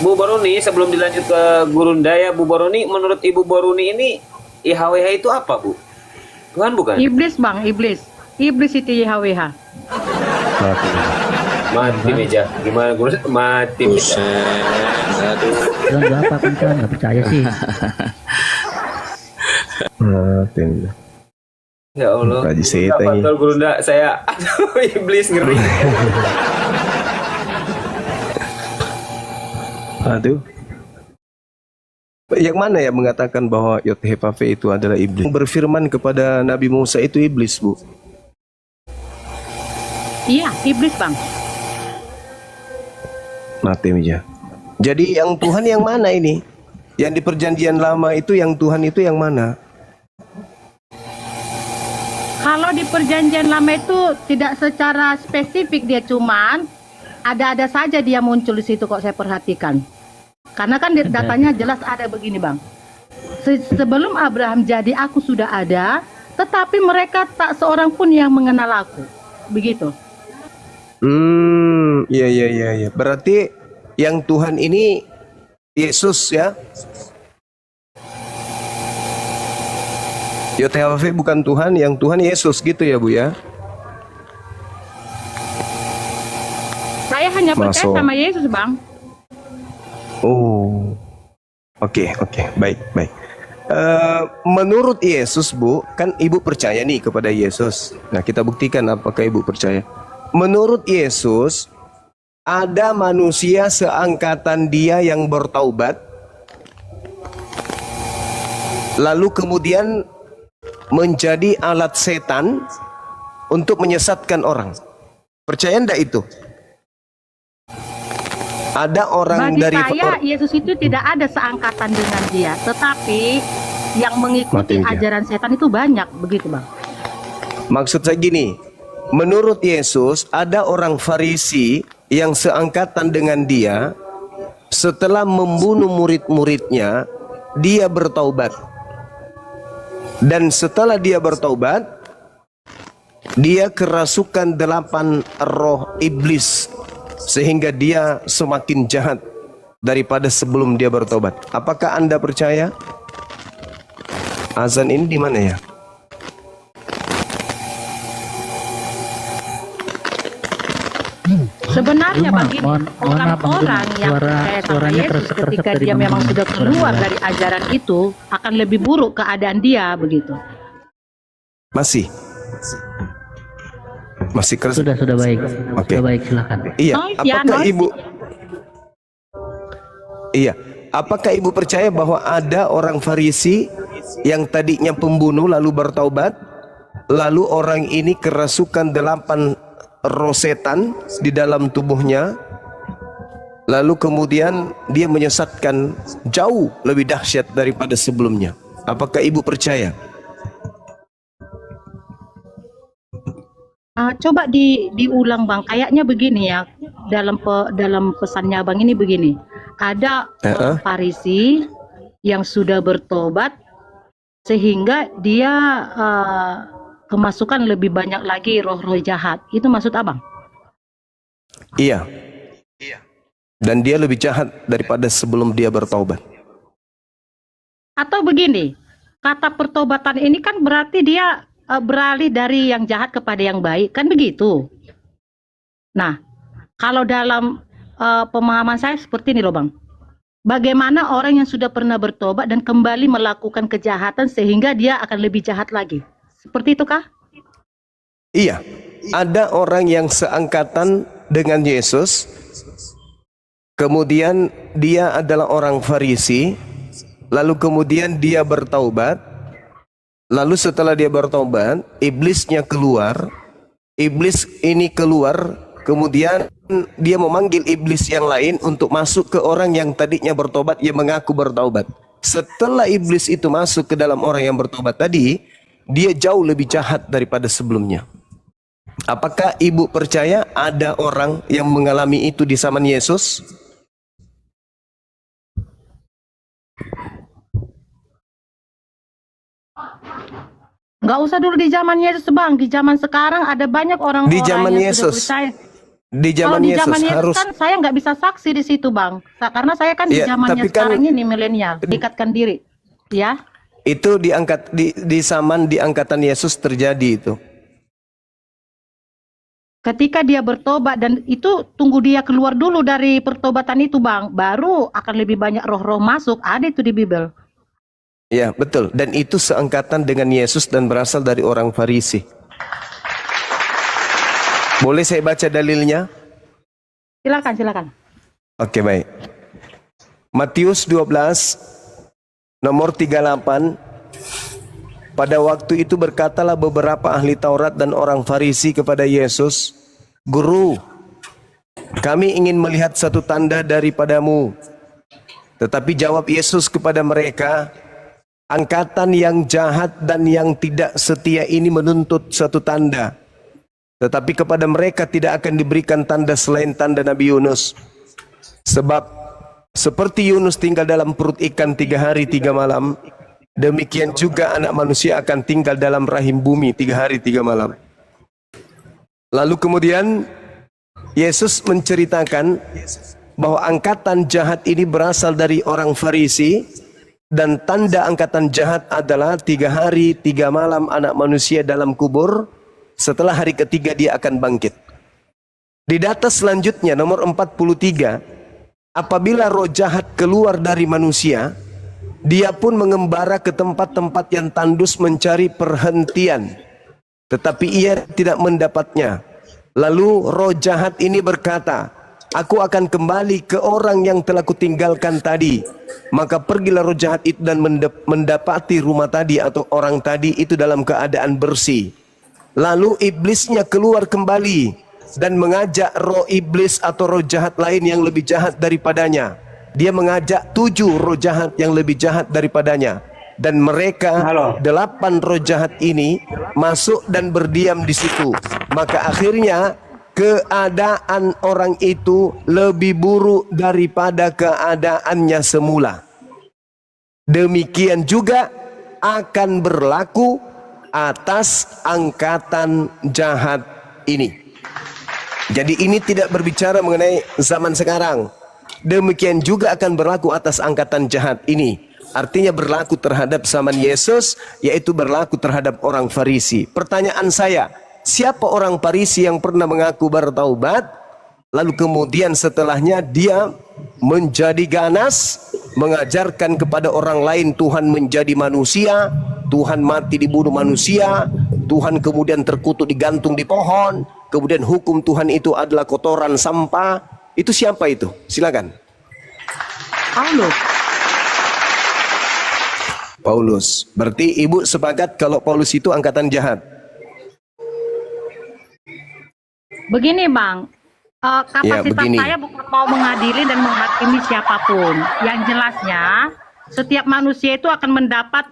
Bu Baruni, sebelum dilanjut ke Gurunda ya, Bu Baruni, menurut Ibu Baruni ini IHWH itu apa, Bu? Tuhan bukan? Iblis bang, iblis. Iblis itu YHWH. Mati meja. Gimana Gurunda? Mati meja. Aduh. Bilang gua apa kan kan nggak percaya sih. Ya Allah. Kaji saya Apa tanya. betul Gurunda? Saya, aduh, iblis ngeri. Aduh. Yang mana yang mengatakan bahwa Yod-Heh-Vav-He itu adalah iblis? Yang berfirman kepada Nabi Musa itu iblis, Bu. Iya, iblis bang. Mati meja. Jadi yang Tuhan yang mana ini? Yang di perjanjian lama itu yang Tuhan itu yang mana? Kalau di perjanjian lama itu tidak secara spesifik, dia cuman ada-ada saja dia muncul di situ kok saya perhatikan. Karena kan datanya jelas ada begini bang. Sebelum Abraham jadi aku sudah ada, tetapi mereka tak seorang pun yang mengenal aku. Begitu. Iya. Berarti yang Tuhan ini Yesus ya? Yod-Heh-Vav-He bukan Tuhan, yang Tuhan Yesus gitu ya, Bu ya? Saya hanya percaya Masuk. sama Yesus bang. Oh, oke, baik. Menurut Yesus, Bu, kan Ibu percaya nih kepada Yesus. Nah, kita buktikan apakah Ibu percaya. Menurut Yesus, ada manusia seangkatan dia yang bertaubat, lalu kemudian menjadi alat setan untuk menyesatkan orang. Percaya enggak itu? Ada orang Bagi dari saya Yesus itu tidak ada seangkatan dengan dia, tetapi yang mengikuti Mati, ajaran setan itu banyak, begitu bang. Maksud saya gini, menurut Yesus ada orang Farisi yang seangkatan dengan dia, setelah membunuh murid-muridnya, dia bertaubat. Dan setelah dia bertaubat, dia kerasukan 8 roh iblis, sehingga dia semakin jahat daripada sebelum dia bertobat. Apakah Anda percaya? Azan ini di mana ya? Sebenarnya bagi mohon maaf, Bang, orang-orang yang percaya sama suaranya Yesus keresek-keresek ketika dari dia Bang memang Budi. sudah keluar dari ajaran itu, akan lebih buruk keadaan dia, begitu. Masih keras. Sudah baik. Oke. Sudah baik, silakan. Iya, Noise ya, apakah noise. Ibu Iya, apakah Ibu percaya bahwa ada orang Farisi yang tadinya pembunuh lalu bertaubat, lalu orang ini kerasukan 8 roh setan di dalam tubuhnya, lalu kemudian dia menyesatkan jauh lebih dahsyat daripada sebelumnya? Apakah Ibu percaya? Coba diulang bang, kayaknya begini ya, dalam pesannya bang ini begini, ada Farisi yang sudah bertobat sehingga dia kemasukan lebih banyak lagi roh-roh jahat, itu maksud abang? Iya. Dan dia lebih jahat daripada sebelum dia bertaubat. Atau begini, kata pertobatan ini kan berarti dia beralih dari yang jahat kepada yang baik, kan begitu? Nah, kalau dalam pemahaman saya seperti ini loh bang, bagaimana orang yang sudah pernah bertobat dan kembali melakukan kejahatan sehingga dia akan lebih jahat lagi, seperti itu kah? Iya, ada orang yang seangkatan dengan Yesus, kemudian dia adalah orang Farisi, lalu kemudian dia bertaubat, lalu setelah dia bertaubat, iblisnya keluar, iblis ini keluar, kemudian dia memanggil iblis yang lain untuk masuk ke orang yang tadinya bertobat, yang mengaku bertaubat. Setelah iblis itu masuk ke dalam orang yang bertobat tadi, dia jauh lebih jahat daripada sebelumnya. Apakah Ibu percaya ada orang yang mengalami itu di zaman Yesus? Nggak usah dulu di zaman Yesus bang, di zaman sekarang ada banyak orang-orang Di zaman yang sudah Yesus. percaya. Di Kalau zaman di Yesus zaman Yesus harus kan saya nggak bisa saksi di situ, Bang. Karena saya kan di Iya, zamannya tapi kan sekarang ini milenial, ikatkan diri. Ya. itu diangkat di zaman di angkatan Yesus terjadi itu. Ketika dia bertobat dan itu tunggu dia keluar dulu dari pertobatan itu, Bang. Baru akan lebih banyak roh-roh masuk. Ada itu di Bible. Ya, betul. Dan itu seangkatan dengan Yesus dan berasal dari orang Farisi. Boleh saya baca dalilnya? Silakan, silakan. Oke, baik. Matius 12 nomor 38. Pada waktu itu berkatalah beberapa ahli Taurat dan orang Farisi kepada Yesus, "Guru, kami ingin melihat satu tanda daripadamu." Tetapi jawab Yesus kepada mereka, "Angkatan yang jahat dan yang tidak setia ini menuntut satu tanda. Tetapi kepada mereka tidak akan diberikan tanda selain tanda Nabi Yunus. Sebab seperti Yunus tinggal dalam perut ikan 3 hari 3 malam, demikian juga anak manusia akan tinggal dalam rahim bumi 3 hari 3 malam." Lalu kemudian Yesus menceritakan bahwa angkatan jahat ini berasal dari orang Farisi, dan tanda angkatan jahat adalah 3 hari 3 malam anak manusia dalam kubur, setelah hari ketiga dia akan bangkit. Di data selanjutnya nomor 43, apabila roh jahat keluar dari manusia, dia pun mengembara ke tempat-tempat yang tandus mencari perhentian, tetapi ia tidak mendapatnya. Lalu roh jahat ini berkata, "Aku akan kembali ke orang yang telah kutinggalkan tadi." Maka pergilah roh jahat itu dan mendapati rumah tadi atau orang tadi itu dalam keadaan bersih. Lalu iblisnya keluar kembali dan mengajak roh iblis atau roh jahat lain yang lebih jahat daripadanya. Dia mengajak 7 roh jahat yang lebih jahat daripadanya. Dan mereka 8 roh jahat ini masuk dan berdiam di situ. Maka akhirnya keadaan orang itu lebih buruk daripada keadaannya semula. Demikian juga akan berlaku atas angkatan jahat ini. Jadi ini tidak berbicara mengenai zaman sekarang. Demikian juga akan berlaku atas angkatan jahat ini. Artinya berlaku terhadap zaman Yesus, yaitu berlaku terhadap orang Farisi. Pertanyaan saya, siapa orang Farisi yang pernah mengaku bertaubat, lalu kemudian setelahnya dia menjadi ganas, mengajarkan kepada orang lain Tuhan menjadi manusia, Tuhan mati dibunuh manusia, Tuhan kemudian terkutuk digantung di pohon, kemudian hukum Tuhan itu adalah kotoran sampah. Itu siapa itu? Silakan. Paulus. Berarti ibu sepakat kalau Paulus itu angkatan jahat? Begini, Bang. Ya, Kapasitas begini. saya bukan mau mengadili dan menghakimi siapapun. Yang jelasnya, setiap manusia itu akan mendapat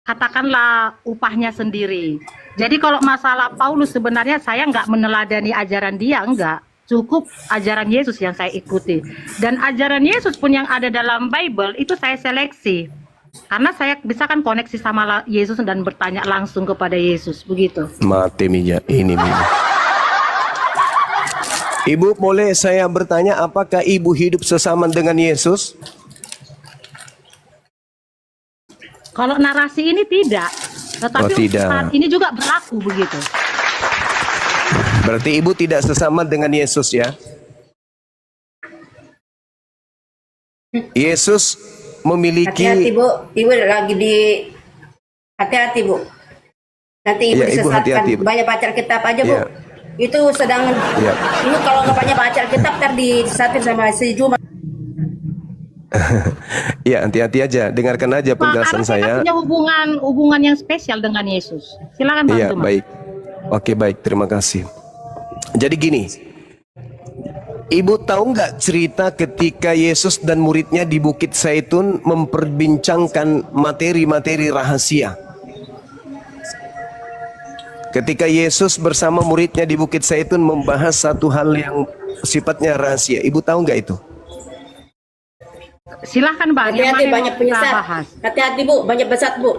katakanlah upahnya sendiri. Jadi kalau masalah Paulus sebenarnya saya nggak meneladani ajaran dia, enggak. Cukup ajaran Yesus yang saya ikuti. Dan ajaran Yesus pun yang ada dalam Bible itu saya seleksi. Karena saya bisa kan koneksi sama Yesus dan bertanya langsung kepada Yesus, begitu. Mati mija, ini mija. Ibu, boleh saya bertanya, apakah ibu hidup sesama dengan Yesus? Kalau narasi ini tidak, tetapi Oh, tidak. saat ini juga berlaku begitu. Berarti ibu tidak sesama dengan Yesus ya? Yesus memiliki... Hati-hati Bu, Ibu lagi di hati-hati Bu. Nanti Ibu Ya, Ibu disesatkan. hati-hati, Bu. Banyak baca Alkitab aja Bu. Ya. Itu sedang Ya. Ibu kalau nggak banyak baca Alkitab ntar disesatin sama si Juma. Ya, hati-hati aja, dengarkan aja penjelasan Karena saya saya. punya hubungan yang spesial dengan Yesus. Silakan Bang Iya, Juma. baik. Oke, baik, terima kasih. Jadi gini, ibu tahu nggak cerita ketika Yesus dan muridnya di Bukit Zaitun memperbincangkan materi-materi rahasia? Ketika Yesus bersama muridnya di Bukit Zaitun membahas satu hal yang sifatnya rahasia, ibu tahu nggak itu? Silahkan Bang. yang Hati-hati mana banyak yang mau kita penyesat. bahas? Hati-hati Bu, banyak besar Bu.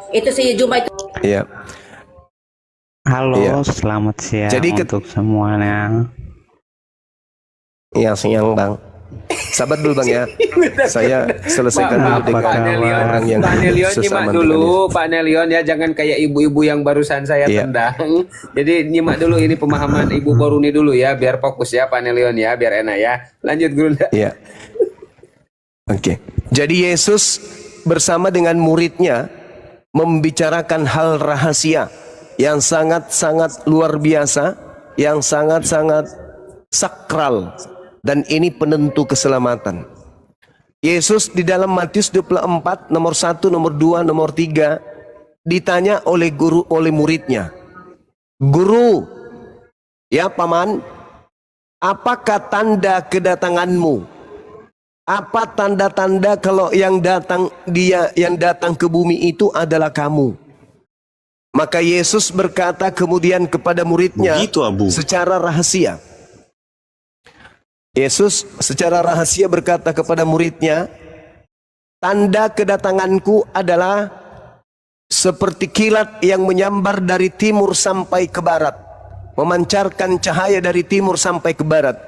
Itu si Juma itu. Iya. Halo, Iya. selamat siang Jadi untuk semuanya. Iya, siang Bang. Sabar dulu Bang ya. Saya selesaikan dulu dengan orang yang Pak Nelion nyimak sesamaan dulu, dengan Pak Nelion ya, jangan kayak ibu-ibu yang barusan saya Iya. tendang. Jadi nyimak dulu ini pemahaman Ibu Boruni dulu ya, biar fokus ya Pak Nelion ya, biar enak ya. Lanjut Gurunda. Iya. Oke. Jadi Yesus bersama dengan muridnya membicarakan hal rahasia yang sangat-sangat luar biasa, yang sangat-sangat sakral, dan ini penentu keselamatan. Yesus di dalam Matius 24 nomor 1, nomor 2, nomor 3 ditanya oleh muridnya, "Guru, ya paman, apakah tanda kedatanganmu? Apa tanda-tanda kalau yang datang ke bumi itu adalah kamu?" Maka Yesus berkata kemudian kepada muridnya secara rahasia. Yesus secara rahasia berkata kepada muridnya, "Tanda kedatanganku adalah seperti kilat yang menyambar dari timur sampai ke barat, memancarkan cahaya dari timur sampai ke barat."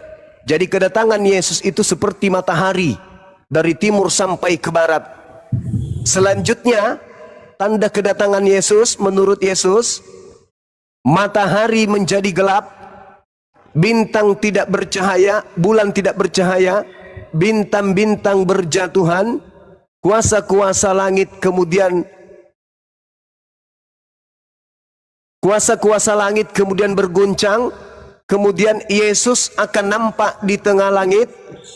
Jadi kedatangan Yesus itu seperti matahari dari timur sampai ke barat. Selanjutnya, tanda kedatangan Yesus menurut Yesus, matahari menjadi gelap, bintang tidak bercahaya, bulan tidak bercahaya, bintang-bintang berjatuhan, kuasa-kuasa langit kemudian berguncang, kemudian Yesus akan nampak di tengah langit,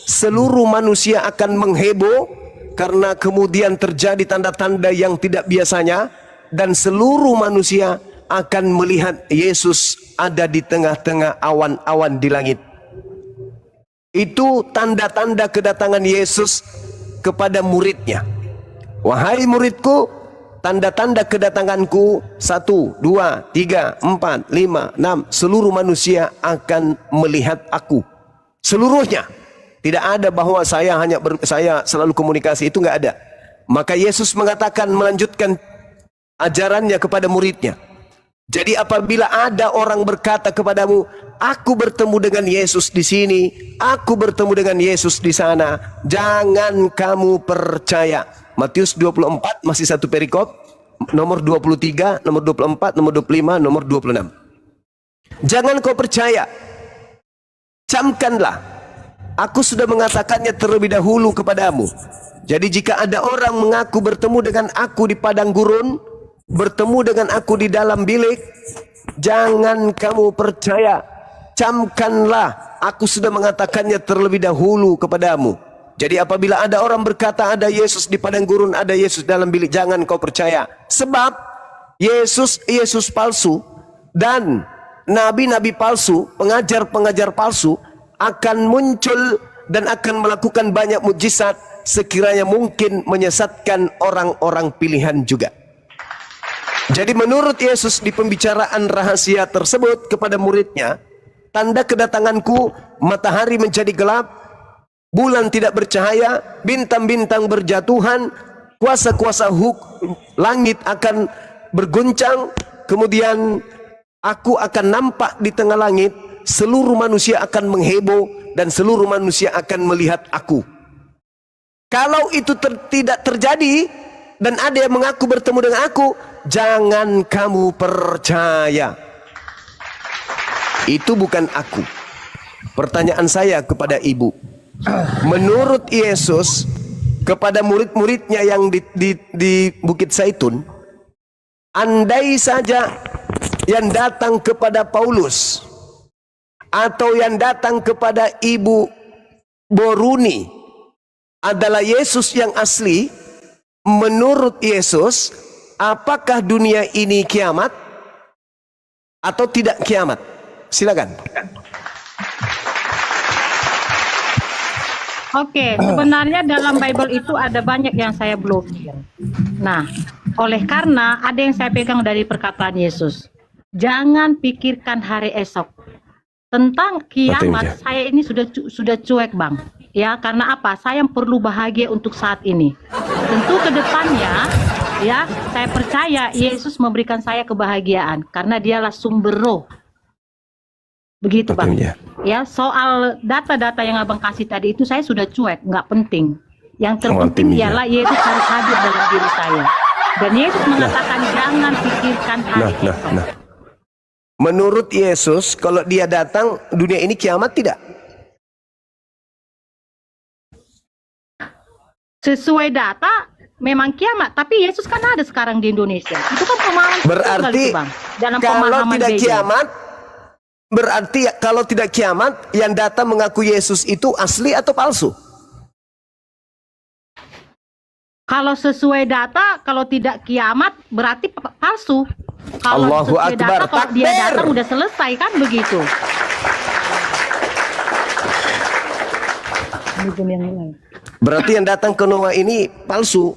seluruh manusia akan mengheboh karena kemudian terjadi tanda-tanda yang tidak biasanya, dan seluruh manusia akan melihat Yesus ada di tengah-tengah awan-awan di langit. Itu tanda-tanda kedatangan Yesus kepada muridnya. "Wahai muridku, tanda-tanda kedatanganku 1, 2, 3, 4, 5, 6, seluruh manusia akan melihat aku." Seluruhnya. Tidak ada bahwa saya selalu komunikasi, itu nggak ada. Maka Yesus mengatakan, melanjutkan ajarannya kepada muridnya. Jadi apabila ada orang berkata kepadamu, "Aku bertemu dengan Yesus di sini, aku bertemu dengan Yesus di sana," jangan kamu percaya. Matius 24 masih satu perikop, nomor 23, nomor 24, nomor 25, nomor 26. Jangan kau percaya. Camkanlah. Aku sudah mengatakannya terlebih dahulu kepadamu. Jadi jika ada orang mengaku bertemu dengan aku di padang gurun, bertemu dengan aku di dalam bilik, jangan kamu percaya. Camkanlah, aku sudah mengatakannya terlebih dahulu kepadamu. Jadi apabila ada orang berkata ada Yesus di padang gurun, ada Yesus dalam bilik, jangan kau percaya. Sebab Yesus palsu dan nabi-nabi palsu, pengajar-pengajar palsu akan muncul dan akan melakukan banyak mukjizat sekiranya mungkin menyesatkan orang-orang pilihan juga. Jadi menurut Yesus di pembicaraan rahasia tersebut kepada muridnya, tanda kedatanganku, matahari menjadi gelap, bulan tidak bercahaya, bintang-bintang berjatuhan, kuasa-kuasa langit akan berguncang, kemudian aku akan nampak di tengah langit, seluruh manusia akan mengheboh dan seluruh manusia akan melihat aku. Kalau itu tidak terjadi dan ada yang mengaku bertemu dengan aku, jangan kamu percaya. Itu bukan aku. Pertanyaan saya kepada ibu, menurut Yesus kepada murid-muridnya yang di Bukit Zaitun, andai saja yang datang kepada Paulus atau yang datang kepada Ibu Boruni adalah Yesus yang asli, menurut Yesus, apakah dunia ini kiamat atau tidak kiamat? Silakan. Oke, sebenarnya dalam Bible itu ada banyak yang saya blokir. Nah, oleh karena ada yang saya pegang dari perkataan Yesus, jangan pikirkan hari esok. Tentang kiamat, saya ini sudah cuek, Bang. Ya, karena apa? Saya perlu bahagia untuk saat ini. Tentu ke depannya, ya, saya percaya Yesus memberikan saya kebahagiaan karena dialah sumber roh. Begitu, Bang. Ya, soal data-data yang abang kasih tadi itu saya sudah cuek, nggak penting. Yang terpenting Mati, ialah Yesus harus hadir dalam diri saya. Dan Yesus mengatakan jangan pikirkan hari esok. Menurut Yesus, kalau dia datang, dunia ini kiamat tidak? Sesuai data memang kiamat, tapi Yesus kan ada sekarang di Indonesia. Itu kan pemahaman Berarti itu, Bang. Dalam kalau pemahaman tidak gereja. kiamat, berarti kalau tidak kiamat, yang datang mengaku Yesus itu asli atau palsu? Kalau sesuai data, kalau tidak kiamat berarti palsu. Kalau Allahu sesuai Akbar, data, kalau dia takbir. datang udah selesai kan begitu. Berarti yang datang ke Noah ini palsu.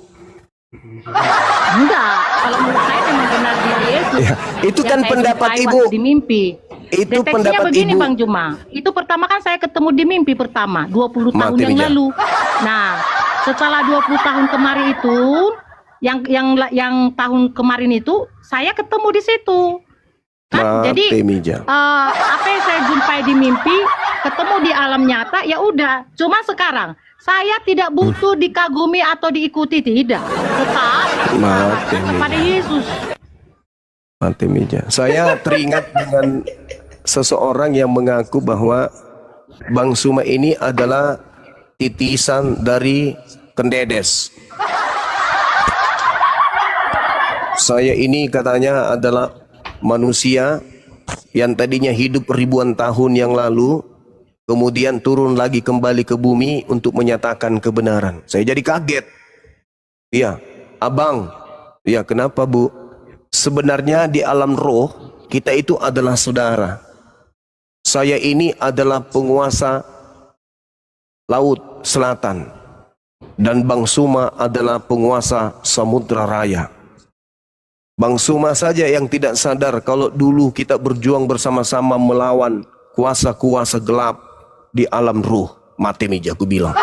Enggak, kalau menurut saya memang benar diri Yesus. Ya, itu Yang kan saya pendapat jumpai Ibu. waktu di mimpi. Itu Deteksinya pendapat begini Ibu. Bang Juma. Itu pertama kan saya ketemu di mimpi pertama 20 tahun Mati yang aja. lalu. Nah, setelah 20 tahun kemarin itu, yang tahun kemarin itu saya ketemu di situ. Kan? Jadi Mati mija. apa yang saya jumpai di mimpi ketemu di alam nyata ya udah. Cuma sekarang saya tidak butuh dikagumi atau diikuti, tidak. Tetap Mati kepada mija. Yesus. Mati mija. Saya teringat dengan seseorang yang mengaku bahwa Bang Suma ini adalah titisan dari Kendedes. Saya ini katanya adalah manusia yang tadinya hidup ribuan tahun yang lalu, kemudian turun lagi kembali ke bumi untuk menyatakan kebenaran. Saya jadi kaget. Iya, abang. Iya, kenapa bu? Sebenarnya di alam roh, kita itu adalah saudara. Saya ini adalah penguasa Laut Selatan. Dan Bang Suma adalah penguasa Samudra Raya. Bang Suma saja yang tidak sadar kalau dulu kita berjuang bersama-sama melawan kuasa-kuasa gelap di alam ruh. Mati mija aku bilang.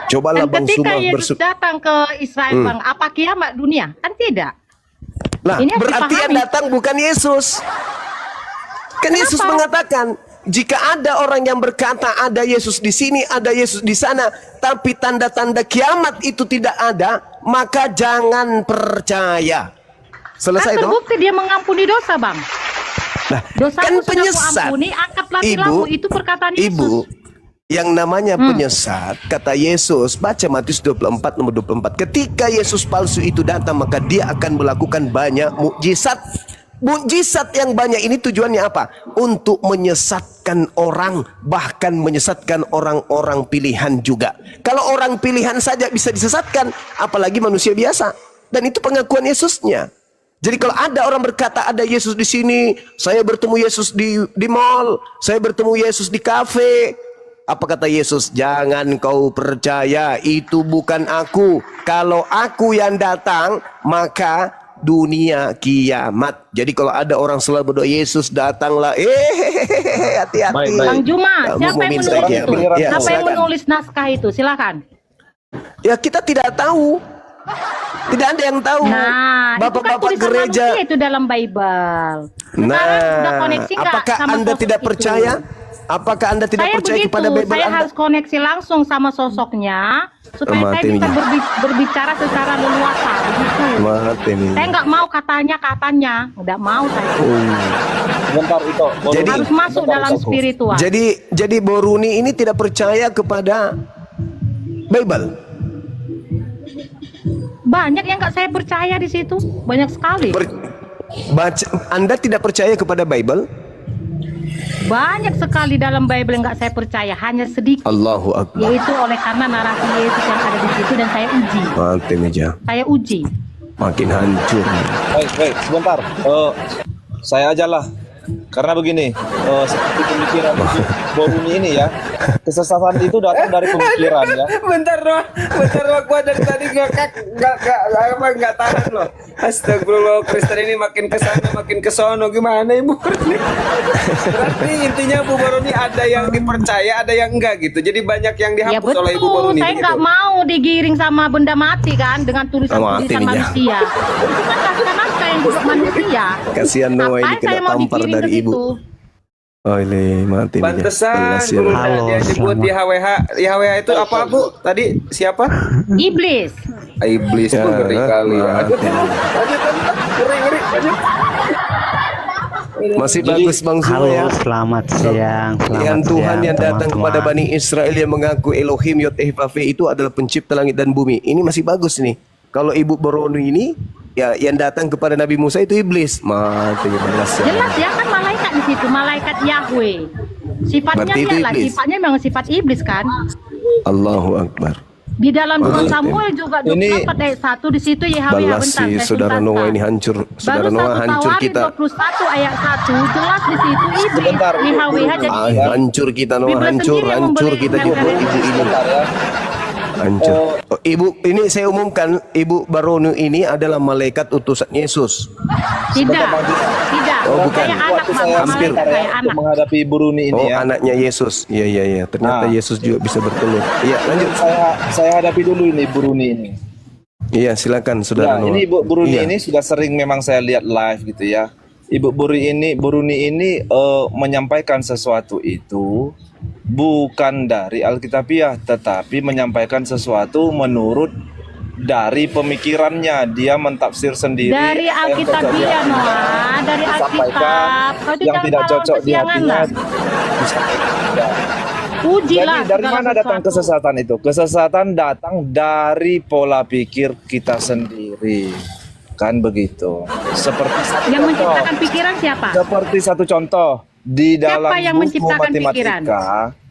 Cobalah Dan Bang ketika Suma Yesus datang ke Israel, Bang, apa kiamat dunia? Kan tidak. Nah, Ini harus berarti yang dipahami. datang bukan Yesus. Kan Yesus mengatakan, jika ada orang yang berkata ada Yesus di sini, ada Yesus di sana, tapi tanda-tanda kiamat itu tidak ada, maka jangan percaya. Selesai Kan toh? terbukti dia mengampuni dosa, Bang. Nah, Dosamu kan sudah penyesat. kuampuni, angkatlah tilammu. Itu perkataan Yesus. Ibu, yang namanya penyesat, kata Yesus, baca Matius 24 nomor 24. Ketika Yesus palsu itu datang, maka dia akan melakukan banyak mukjizat. Mukjizat yang banyak ini tujuannya apa? Untuk menyesatkan orang, bahkan menyesatkan orang-orang pilihan juga. Kalau orang pilihan saja bisa disesatkan, apalagi manusia biasa. Dan itu pengakuan Yesusnya. Jadi kalau ada orang berkata ada Yesus di sini, saya bertemu Yesus di mall, saya bertemu Yesus di kafe. Apa kata Yesus? Jangan kau percaya, itu bukan aku. Kalau aku yang datang, maka dunia kiamat. Jadi kalau ada orang selalu berdoa Yesus datanglah, hati-hati. Baik, baik. Bang Juma, Kamu siapa mau yang minta menulis kiamat? itu? Ya, Siapa yang silakan. menulis naskah itu? Silakan. Ya kita tidak tahu. Tidak ada yang tahu. Nah, itu kan Bapak-bapak tulisan gereja. manusia itu dalam Bible. Sekarang Nah, udah koneksi nggak apakah sama Anda sosok tidak itu? percaya? Apakah Anda tidak Saya percaya begitu, kepada Bible saya Anda? harus koneksi langsung sama sosoknya supaya saya Mati bisa minyak. berbicara secara leluasa begitu. Mati minyak. Saya nggak mau katanya, nggak mau saya. Bentar itu. Jadi- Harus masuk dalam spiritual. Jadi Boruni ini tidak percaya kepada Bible. Banyak yang nggak saya percaya di situ, banyak sekali. Anda tidak percaya kepada Bible? Banyak sekali dalam Bible yang nggak saya percaya, hanya sedikit. Allahu Akbar. Yaitu oleh karena narasi Yesus yang ada di situ dan saya uji. Mati meja. Saya uji. Makin hancur. Baik, sebentar. Saya aja lah. Karena begini, seperti pemikiran Boruni ini ya, kesesatan itu datang dari pemikiran ya. Bentar loh, gua dari tadi nggak tahan loh. Astagfirullah, Kristen ini makin kesana makin kesono, gimana ibu? Berarti intinya Bu Boroni ada yang dipercaya, ada yang enggak gitu. Jadi banyak yang Ya dihapus oleh Ibu betul, Boroni. saya nggak mau digiring sama benda mati kan dengan Mati tulisan-tulisan nih, ya. manusia. Itu kan naskah-naskah yang juga manusia. Kasihan Noah ini Ngapain saya kena mau tampar digiring dari ke ibu. situ? Oh ini mati nih. Pantesan Belas ya. Bunda Halo, dia nyebut selamat. YHWH. YHWH itu apa Bu? Tadi siapa? Iblis. Iblis Ya, tuh ngeri kali ya. Aduh, mati. lanjut. Ngeri. Lanjut. Masih Jadi, bagus Bang Zul Halo, ya. selamat siang. Selamat Yang Tuhan siang, yang datang teman-teman. kepada Bani Israel yang mengaku Elohim Yod Ehvafe itu adalah pencipta langit dan bumi. Ini masih bagus nih. Kalau Ibu Boronu ini ya yang datang kepada Nabi Musa itu iblis. Mati belas ya. Jelas ya kan malaikat di situ, malaikat Yahweh. Sifatnya Berarti itu iyalah, iblis. sifatnya memang sifat iblis kan. Allahu Akbar. Di dalam 2 Mantap. Samuel juga Ini- 24 ayat 1 di situ YHWH Balas bentar. si saya saudara tuntaskan. Noah ini hancur. Saudara Baru Noah 1 hancur Tawarin kita. 21 ayat 1 jelas di situ iblis. Sebentar, Ibu. YHWH jadi Ah, hancur kita Noah, Biblia hancur sendiri yang hancur membeli kita juga negara ibu ini. Sebentar ya. Hancur. Oh, Ibu ini saya umumkan Ibu Baronu ini adalah malaikat utusan Yesus. tidak. Tidak. Oh, bukan. Saya anak Waktu Mama, saya hampir. sebentar saya ya, untuk anak. menghadapi Ibu Runi ini Oh, ya. anaknya Yesus. Iya. Ternyata Nah. Yesus juga bisa bertelur. Iya, lanjut. Saya hadapi dulu ini Ibu Runi ini. Iya, silakan Ya, saudara Noah. ini Ibu Runi Iya. ini sudah sering memang saya lihat live gitu ya. Ibu Runi ini menyampaikan sesuatu itu bukan dari Alkitabiah, tetapi menyampaikan sesuatu menurut dari pemikirannya. Dia mentafsir sendiri. Dari apa yang cocok di Alkitabiah hatinya, Noah, dari disampaikan. Alkitab. Kau itu Yang jangan tidak kalau cocok di kesiangan hatinya lah. disampaikan. Ujilah Jadi dari segala mana datang sesuatu. kesesatan itu? Kesesatan datang dari pola pikir kita sendiri. Kan begitu. Seperti satu Yang contoh. menciptakan pikiran siapa? Seperti satu contoh di dalam yang buku menciptakan matematika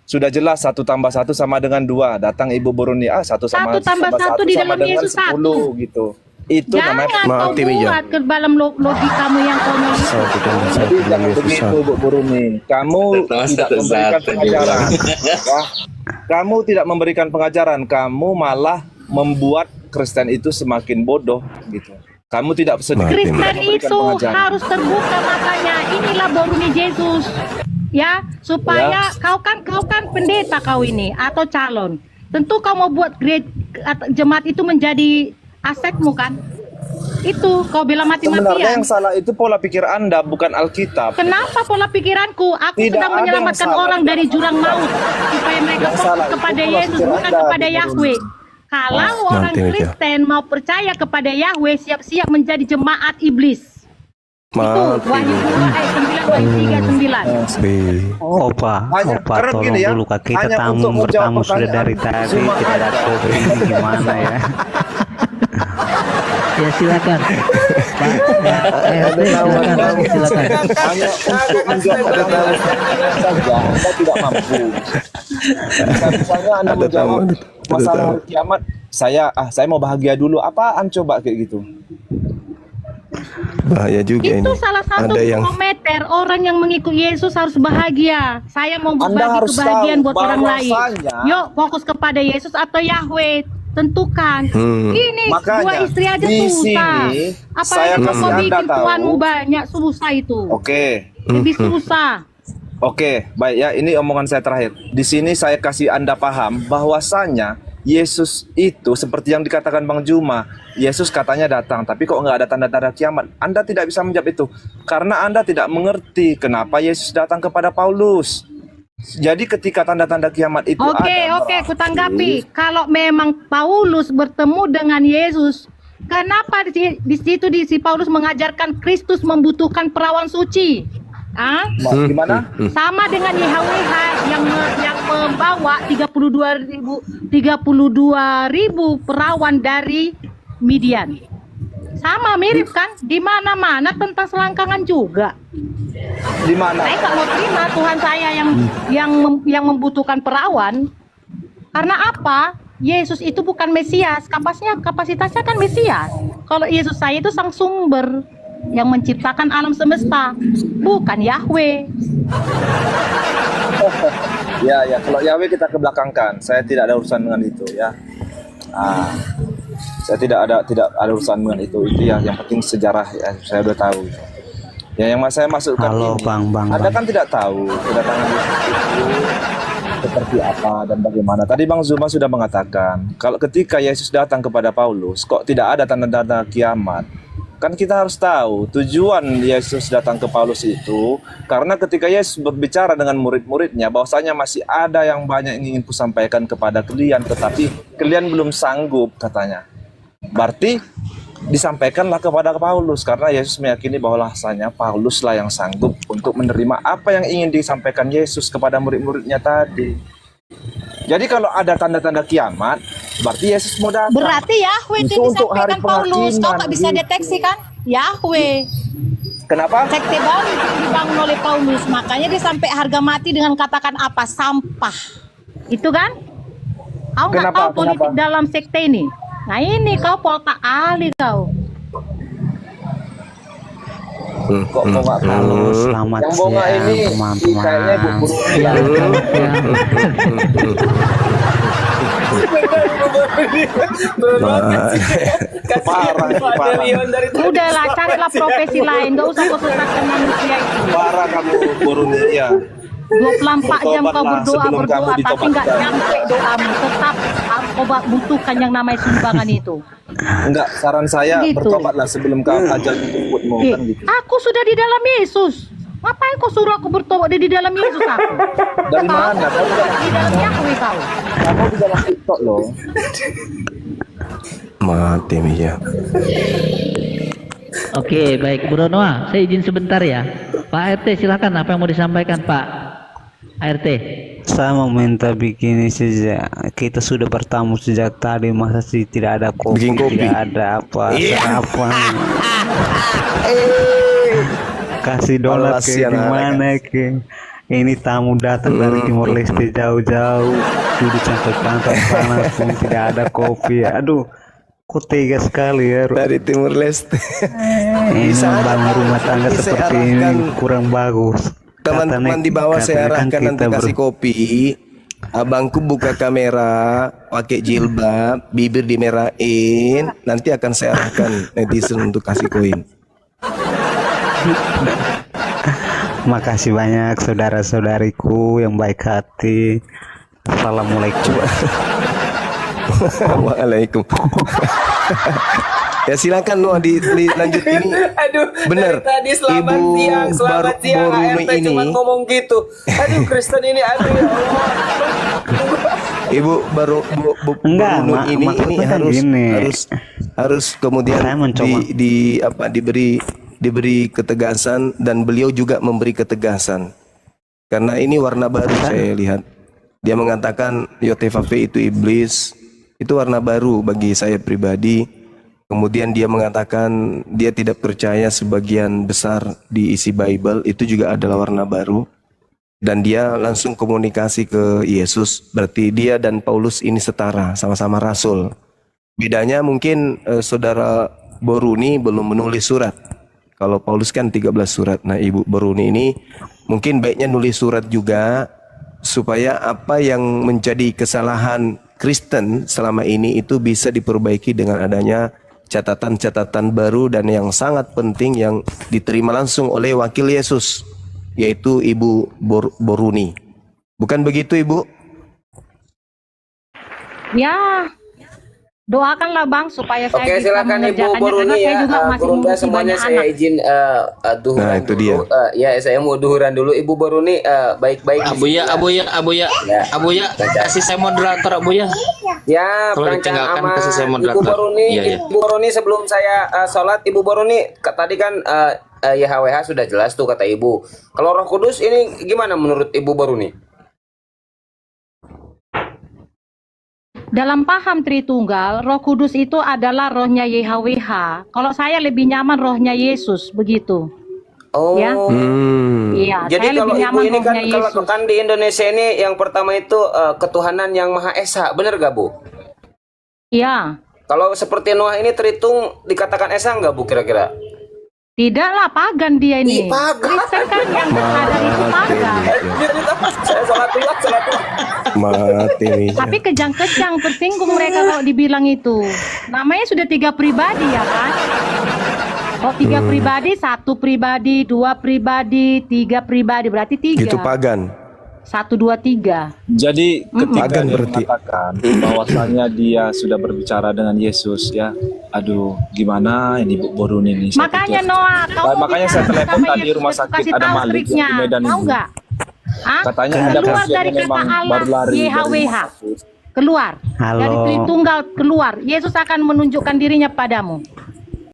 sudah jelas 1 tambah 1 sama dengan 2. Datang Ibu Boruni, 1 sama 1 tambah 1 1 di sama dalam dengan Yesus 10 gitu. Itu namanya Jangan kau Mati, Mija. buat ke dalam logikamu yang konyol itu. Satu tambah satu Jadi dengan jangan Yesus begitu satu. Bu Boruni. Kamu tidak memberikan pengajaran. Ya. Kamu tidak memberikan pengajaran. Kamu malah membuat Kristen itu semakin bodoh gitu. Kamu tidak sedikit Kristen memberikan itu pengajaran. harus terbuka matanya. Inilah Boruni Yesus. Ya, supaya kau kan pendeta kau ini atau calon. Tentu kau mau buat jemaat itu menjadi asetmu kan? Itu kau bilang Sebenarnya mati-matian. yang salah itu pola pikir Anda, bukan Alkitab. Kenapa pola pikiranku? Aku Tidak sedang ada yang menyelamatkan salah. orang dari jurang maut supaya mereka Yang fokus salah itu kepada pola Yesus pikir bukan Anda, kepada Bu Yahweh. Kalau orang nanti aja. Kristen mau percaya kepada Yahweh, siap-siap menjadi jemaat iblis. Itu Mati. Wahyu 2 ayat 9 Wahyu 39. Opa, Hanya- Opa karena tolong begini ya, dulu Kak. Kita hanya tamu untuk menjawab bertamu sudah pertanyaan dari tadi. cuma Kita ada ada. kopi ini gimana ya? Ya silakan. Pak, silakan. Hanya untuk menjawab pertanyaan saja, Anda tidak mampu. Misalnya Anda Ada menjawab tamu, ada masalah tamu. hari kiamat, saya mau bahagia dulu. Apaan coba kayak gitu? Bahaya juga ini. Itu salah satu Ada yang parameter orang yang mengikut Yesus harus bahagia. Saya mau Anda berbagi harus kebahagiaan tahu buat orang lain. bahwasanya- Yuk fokus kepada Yesus atau Yahweh. Tentukan. Ini Makanya, 2 istri aja di susah. sini Apalagi saya kau kasih mau Anda bikin tahu. tuanmu banyak susah itu. Oke. Lebih susah. Oke, baik ya. Ini omongan saya terakhir. Di sini saya kasih Anda paham bahwasanya Yesus itu seperti yang dikatakan Bang Juma. Yesus katanya datang, tapi kok nggak ada tanda-tanda kiamat. Anda tidak bisa menjawab itu karena Anda tidak mengerti kenapa Yesus datang kepada Paulus. Jadi ketika tanda-tanda kiamat itu Oke, ada, kutanggapi. Kalau memang Paulus bertemu dengan Yesus, kenapa di situ si Paulus mengajarkan Kristus membutuhkan perawan suci? Ah? Gimana? Sama dengan YHWH yang membawa 32.000 perawan dari Midian. Sama mirip kan? Di mana-mana tentang selangkangan juga. Di mana? Saya nggak mau terima Tuhan saya yang membutuhkan perawan. Karena apa? Yesus itu bukan Mesias, kapasitasnya kan Mesias. Kalau Yesus saya itu sang sumber yang menciptakan alam semesta, bukan Yahweh. Ya, kalau Yahweh kita kebelakangkan. Saya tidak ada urusan dengan itu ya. Saya tidak ada urusan dengan itu. Itu yang penting sejarah ya, saya udah tahu. Ya, yang saya masukkan Halo, ini, Bang. Anda kan tidak tahu kedatangan Yesus itu seperti apa dan bagaimana. Tadi Bang Zuma sudah mengatakan, kalau ketika Yesus datang kepada Paulus, kok tidak ada tanda-tanda kiamat? Kan kita harus tahu tujuan Yesus datang ke Paulus itu karena ketika Yesus berbicara dengan murid-muridnya bahwasanya masih ada yang banyak yang ingin kusampaikan kepada kalian, tetapi kalian belum sanggup katanya. Berarti disampaikanlah kepada Paulus karena Yesus meyakini bahwa bahwasanya Pauluslah yang sanggup untuk menerima apa yang ingin disampaikan Yesus kepada murid-muridnya tadi. Jadi kalau ada tanda-tanda kiamat, berarti Yesus mau datang. Berarti Yahweh itu Itu untuk hari disampaikan Paulus. Kau tak bisa penghakiman, deteksi kan? Yahweh. Kenapa? Sekte baru itu dibangun oleh Paulus. Makanya dia sampai harga mati dengan katakan apa? Sampah. Itu kan? Kau nggak Kenapa? tahu politik Kenapa? dalam sekte ini. Nah ini kau polta ahli kau. Kok nggak tahu? Halo, selamat Yang bonga siang ini kayaknya Bu teman-teman. Guru. Ya, selamat siang. Parah, parah. Udahlah, carilah profesi lain. Gak usah kau susahkan manusia itu. Parah kamu Guru nih ya. 24 jam kau Bertobatlah sebelum kamu berdoa, tapi ditobatkan. nggak nyampe doamu. Tetap kau butuhkan yang namanya sumbangan itu. Enggak, saran saya Gitu. bertobatlah sebelum kau ajal jemputmu kan gitu. Aku sudah di dalam Yesus. Ngapain kau suruh aku bertobat di dalam Yesus aku? Dari mana? Kamu Di dalam Yahweh kau. di dalam TikTok loh. Mati Mia. Oke, baik Bro Noah, saya izin sebentar ya. Pak RT silakan, apa yang mau disampaikan Pak RT? Saya mau minta begini saja. Kita sudah bertamu sejak tadi, masa sih tidak ada kopi, Bikin kopi. tidak ada apa, sarapan. Kasih dolar Malas ke ya, gimana ke? Ini tamu datang dari Timor Leste jauh-jauh, duduk sampai pantat panas pun tidak ada kopi. Aduh, kok tega sekali ya. Dari Timur Leste. Ini membangun rumah tangga Nanti saya seperti ini arahkan kurang bagus. Teman-teman di bawah saya arahkan nanti kasih kopi. Abangku buka kamera, pakai jilbab, bibir dimerahin, nanti akan saya arahkan netizen untuk kasih koin. Makasih banyak saudara-saudariku yang baik hati. Assalamualaikum. Waalaikum. Ya silakan Noah dilanjut ini. Aduh, Bener. dari tadi selamat Ibu siang, selamat siang. Boruni ART ini. cuma ngomong gitu. Aduh, Kristen ini, aduh ya Allah. Ibu baru Enggak, Boruni ini maksudnya kan harus gini. harus kemudian Saya mencoba. diberi ketegasan dan beliau juga memberi ketegasan. Karena ini warna baru saya lihat. Dia mengatakan Yotevave itu iblis. Itu warna baru bagi saya pribadi. Kemudian dia mengatakan dia tidak percaya sebagian besar di isi Bible. Itu juga adalah warna baru. Dan dia langsung komunikasi ke Yesus. Berarti dia dan Paulus ini setara, sama-sama rasul. Bedanya mungkin saudara Boruni belum menulis surat. Kalau Paulus kan 13 surat. Nah Ibu Boruni ini mungkin baiknya nulis surat juga. Supaya apa yang menjadi kesalahan Kristen selama ini itu bisa diperbaiki dengan adanya catatan-catatan baru dan yang sangat penting yang diterima langsung oleh wakil Yesus, yaitu Ibu Boruni. Bukan begitu Ibu? Ya, doakanlah Bang supaya saya Oke, bisa silakan Ibu mengerjakannya karena Boruni saya ya. juga masih Gurunda mengurusi semuanya banyak saya anak. izin duhuran Nah, itu dulu. dia. Ya, saya mau duhuran dulu. Ibu Boruni baik-baik. Abuya, kasih saya moderator Abuya. Ya, Kalau perancang ditinggalkan, aman. kasih saya Ibu moderator. Boruni, Iya, iya. Ibu Boruni sebelum saya sholat, Ibu Boruni tadi kan YHWH sudah jelas tuh kata Ibu. Kalau Roh Kudus ini gimana menurut Ibu Boruni? Dalam paham Tritunggal, Roh Kudus itu adalah rohnya YHWH. Kalau saya lebih nyaman rohnya Yesus, begitu. Oh. Ya. Iya, Jadi saya kalau lebih Ibu nyaman ini kan rohnya kalau Yesus. kan di Indonesia ini yang pertama itu ketuhanan yang Maha Esa, benar gak Bu? Iya. Kalau seperti Noah ini Tritung dikatakan Esa nggak Bu kira-kira? Tidaklah pagan dia ini. Ih, pagan. Kristen kan yang berada itu pagan. Saya sholat dulu. Mati Mia. Tapi kejang-kejang tersinggung mereka kalau dibilang itu. Namanya sudah 3 pribadi ya kan? Kalau 3 pribadi, 1 pribadi, 2 pribadi, 3 pribadi, berarti 3. Itu pagan. 1, 2, 3. Jadi ketika Agan dia berarti. mengatakan bahwasanya dia sudah berbicara dengan Yesus ya, aduh gimana ini Bu Borun ini. Saya Makanya pikir- Noah, kamu makanya bicara saya telepon sama tadi Yesus, rumah itu sakit kasih ada tahu Malik triknya. di Medan Tahu ini. nggak? Hah? Katanya ada Keluar pasien dari yang kata memang Allah, baru lari dari rumah YHWH. sakit. Keluar. Halo. Dari Tritunggal keluar. Yesus akan menunjukkan dirinya padamu.